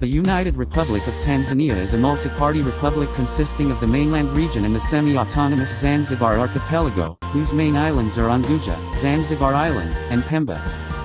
The United Republic of Tanzania is a multi-party republic consisting of the mainland region and the semi-autonomous Zanzibar archipelago, whose main islands are Unguja, Zanzibar Island, and Pemba.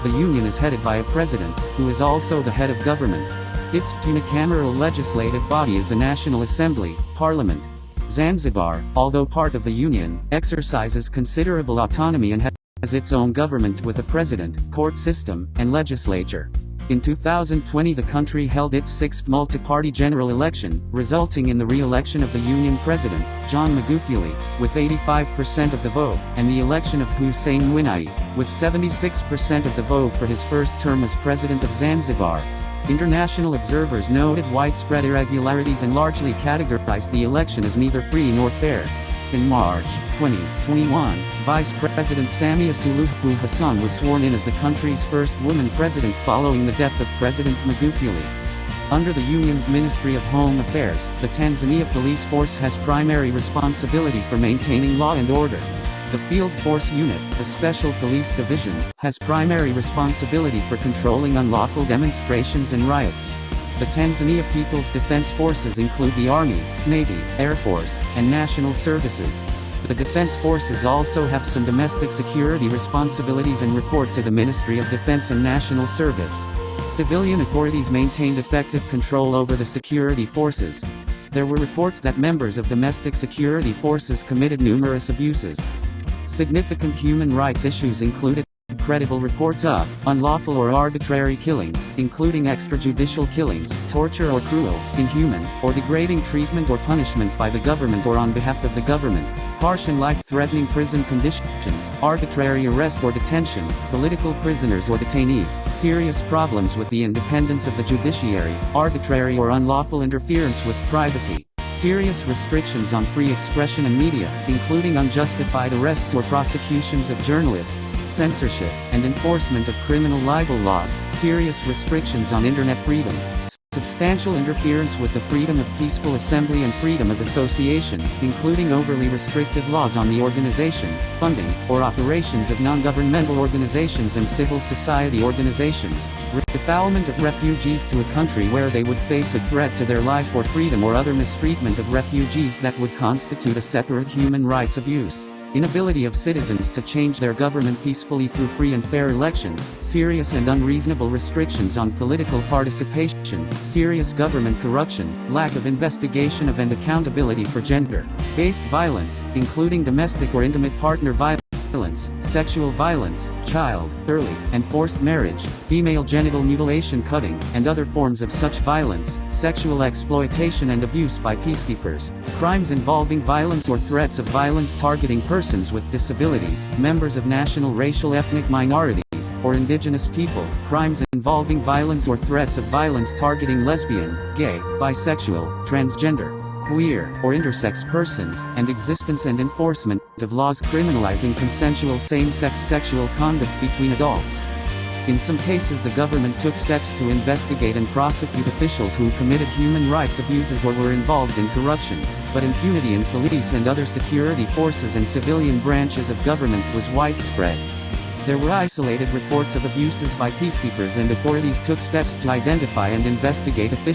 The union is headed by a president, who is also the head of government. Its unicameral legislative body is the National Assembly, Parliament. Zanzibar, although part of the union, exercises considerable autonomy and has its own government with a president, court system, and legislature. In 2020 the country held its sixth multi-party general election, resulting in the re-election of the Union President, John Magufuli, with 85% of the vote, and the election of Hussein Mwinyi, with 76% of the vote for his first term as President of Zanzibar. International observers noted widespread irregularities and largely categorized the election as neither free nor fair. In March 2021, Vice President Samia Suluhu Hassan was sworn in as the country's first woman president following the death of President Magufuli. Under the union's Ministry of Home Affairs, the Tanzania Police Force has primary responsibility for maintaining law and order. The Field Force Unit, the Special Police Division, has primary responsibility for controlling unlawful demonstrations and riots. The Tanzania People's Defense Forces include the Army, Navy, Air Force, and National Services. The Defense Forces also have some domestic security responsibilities and report to the Ministry of Defense and National Service. Civilian authorities maintained effective control over the security forces. There were reports that members of domestic security forces committed numerous abuses. Significant human rights issues included credible reports of unlawful or arbitrary killings, including extrajudicial killings, torture or cruel, inhuman, or degrading treatment or punishment by the government or on behalf of the government, harsh and life-threatening prison conditions, arbitrary arrest or detention, political prisoners or detainees, serious problems with the independence of the judiciary, arbitrary or unlawful interference with privacy, serious restrictions on free expression and media, including unjustified arrests or prosecutions of journalists, censorship, and enforcement of criminal libel laws, serious restrictions on internet freedom, substantial interference with the freedom of peaceful assembly and freedom of association, including overly restrictive laws on the organization, funding, or operations of non-governmental organizations and civil society organizations, refoulement of refugees to a country where they would face a threat to their life or freedom or other mistreatment of refugees that would constitute a separate human rights abuse. Inability of citizens to change their government peacefully through free and fair elections, serious and unreasonable restrictions on political participation, serious government corruption, lack of investigation of and accountability for gender-based violence, including domestic or intimate partner violence, sexual violence, child, early, and forced marriage, female genital mutilation, cutting, and other forms of such violence, sexual exploitation and abuse by peacekeepers, crimes involving violence or threats of violence targeting persons with disabilities, members of national racial ethnic minorities, or indigenous people, crimes involving violence or threats of violence targeting lesbian, gay, bisexual, transgender, queer, or intersex persons, and existence and enforcement of laws criminalizing consensual same-sex sexual conduct between adults. In some cases the government took steps to investigate and prosecute officials who committed human rights abuses or were involved in corruption, but impunity in police and other security forces and civilian branches of government was widespread. There were isolated reports of abuses by peacekeepers and authorities took steps to identify and investigate officials